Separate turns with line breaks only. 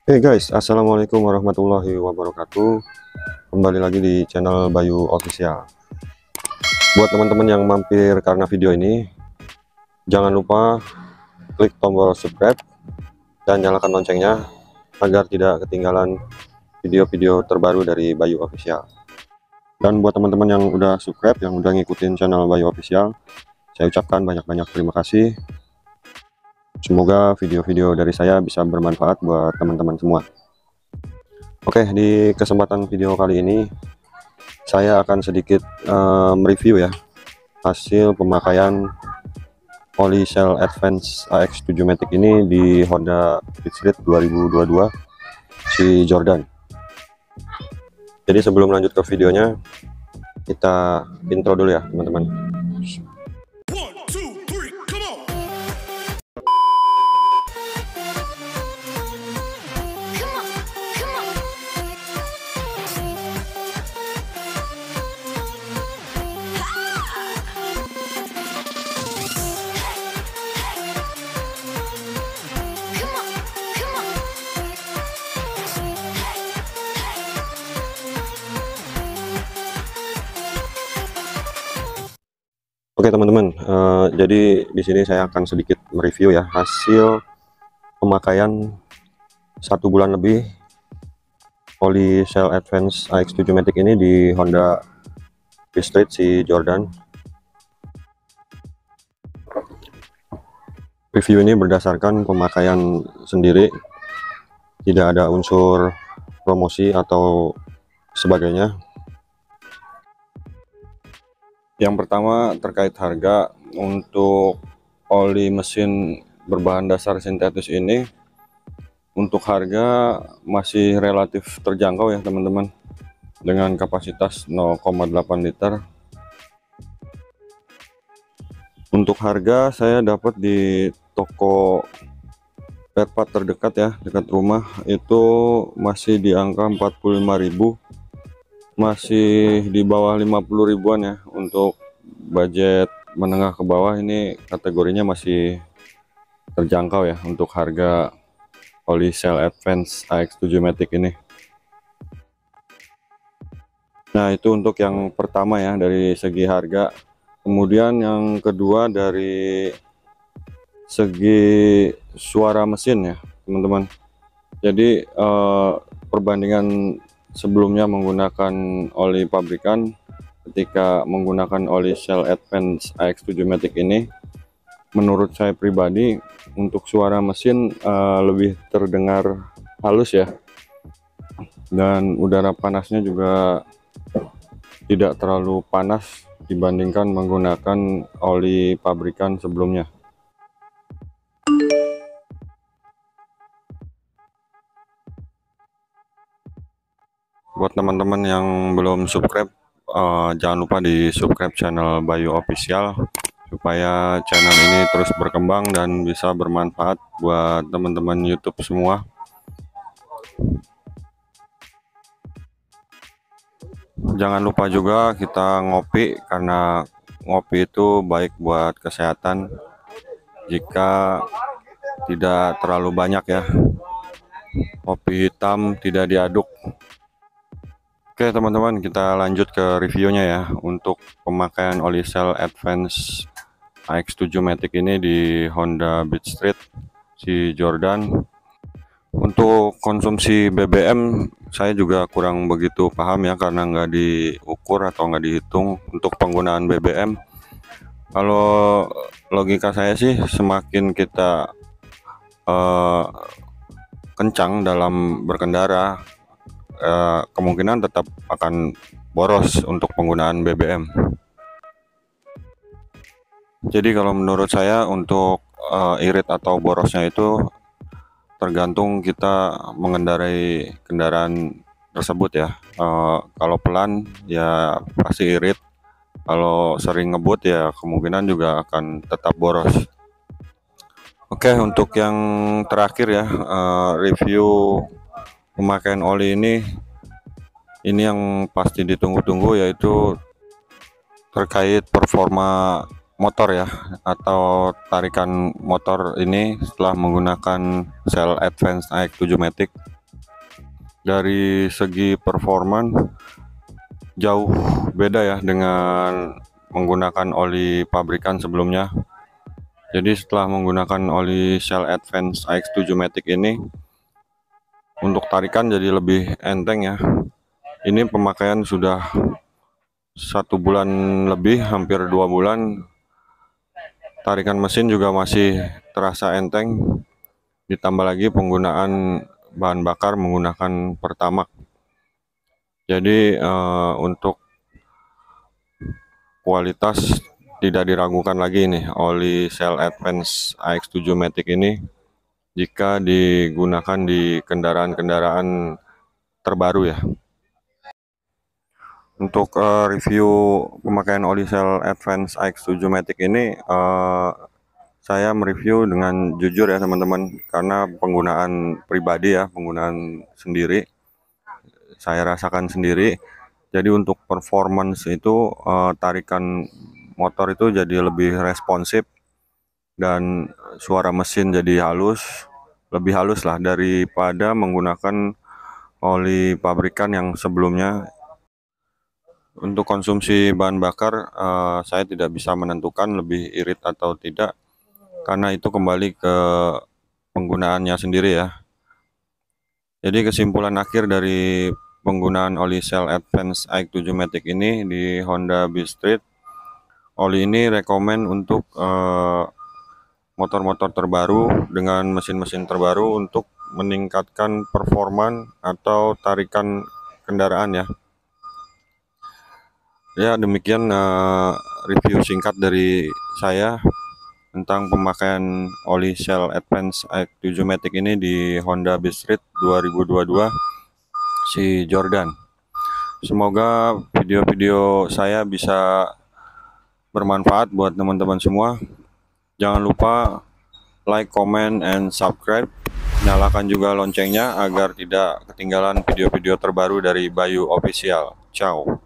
Hey guys, assalamualaikum warahmatullahi wabarakatuh. Kembali lagi di channel Bayu Official. Buat teman-teman yang mampir karena video ini, jangan lupa klik tombol subscribe dan nyalakan loncengnya agar tidak ketinggalan video-video terbaru dari Bayu Official. Dan buat teman-teman yang udah subscribe, yang udah ngikutin channel Bayu Official, saya ucapkan banyak-banyak terima kasih. Semoga video-video dari saya bisa bermanfaat buat teman-teman semua. Oke, di kesempatan video kali ini saya akan sedikit mereview ya hasil pemakaian oli Shell Advance AX7 Matic ini di Honda Beat Street 2022 si Jordan. Jadi sebelum lanjut ke videonya, kita intro dulu ya teman-teman. Oke teman-teman, jadi di sini saya akan sedikit mereview ya hasil pemakaian 1 bulan lebih oli Shell Advance AX7 Matic ini di Honda Beat Street si Jordan. Review ini berdasarkan pemakaian sendiri, tidak ada unsur promosi atau sebagainya. Yang pertama terkait harga. Untuk oli mesin berbahan dasar sintetis ini untuk harga masih relatif terjangkau ya teman-teman, dengan kapasitas 0,8 liter. Untuk harga saya dapat di toko spare part terdekat ya, dekat rumah, itu masih di angka 45.000, masih di bawah 50 ribuan ya. Untuk budget menengah ke bawah ini kategorinya masih terjangkau ya untuk harga oli Shell Advance AX7 Matic ini. Nah itu untuk yang pertama ya dari segi harga. Kemudian yang kedua dari segi suara mesin ya teman-teman. Jadi perbandingan sebelumnya menggunakan oli pabrikan, ketika menggunakan oli Shell Advance AX7 Matic ini, menurut saya pribadi untuk suara mesin lebih terdengar halus ya, dan udara panasnya juga tidak terlalu panas dibandingkan menggunakan oli pabrikan sebelumnya. Buat teman-teman yang belum subscribe, jangan lupa di subscribe channel Bayu Official supaya channel ini terus berkembang dan bisa bermanfaat buat teman-teman YouTube semua. Jangan lupa juga kita ngopi, karena ngopi itu baik buat kesehatan jika tidak terlalu banyak ya. Kopi hitam tidak diaduk. Oke teman-teman, kita lanjut ke reviewnya ya. Untuk pemakaian oli Shell Advance AX7 Matic ini di Honda Beat Street si Jordan. Untuk konsumsi BBM saya juga kurang begitu paham ya, karena nggak diukur atau nggak dihitung untuk penggunaan BBM. Kalau logika saya sih, semakin kita kencang dalam berkendara, kemungkinan tetap akan boros untuk penggunaan BBM. Jadi kalau menurut saya untuk irit atau borosnya itu tergantung kita mengendarai kendaraan tersebut ya. Kalau pelan ya pasti irit, kalau sering ngebut ya kemungkinan juga akan tetap boros. Oke, untuk yang terakhir ya, review pemakaian oli ini yang pasti ditunggu-tunggu, yaitu terkait performa motor ya, atau tarikan motor ini setelah menggunakan Shell Advance AX7 Matic. Dari segi performan jauh beda ya dengan menggunakan oli pabrikan sebelumnya. Jadi setelah menggunakan oli Shell Advance AX7 Matic ini, untuk tarikan jadi lebih enteng ya. Ini pemakaian sudah 1 bulan lebih, hampir 2 bulan. Tarikan mesin juga masih terasa enteng. Ditambah lagi penggunaan bahan bakar menggunakan Pertamax. Jadi untuk kualitas tidak diragukan lagi nih oli Shell Advance AX7 Matic ini jika digunakan di kendaraan-kendaraan terbaru ya. Untuk review pemakaian oli Shell Advance AX7 Matic ini, saya mereview dengan jujur ya teman-teman, karena penggunaan pribadi ya, penggunaan sendiri, saya rasakan sendiri. Jadi untuk performance itu tarikan motor itu jadi lebih responsif dan suara mesin jadi halus, lebih halus lah daripada menggunakan oli pabrikan yang sebelumnya. Untuk konsumsi bahan bakar, saya tidak bisa menentukan lebih irit atau tidak, karena itu kembali ke penggunaannya sendiri ya. Jadi kesimpulan akhir dari penggunaan oli Shell Advance AX7 Matic ini di Honda Beat Street, oli ini rekomen untuk motor-motor terbaru dengan mesin-mesin terbaru untuk meningkatkan performa atau tarikan kendaraan ya. Ya, demikian review singkat dari saya tentang pemakaian oli Shell Advance AX7 Matic ini di Honda Beat Street 2022 si Jordan. Semoga video-video saya bisa bermanfaat buat teman-teman semua. Jangan lupa like, comment, and subscribe. Nyalakan juga loncengnya agar tidak ketinggalan video-video terbaru dari Bayu Official. Ciao.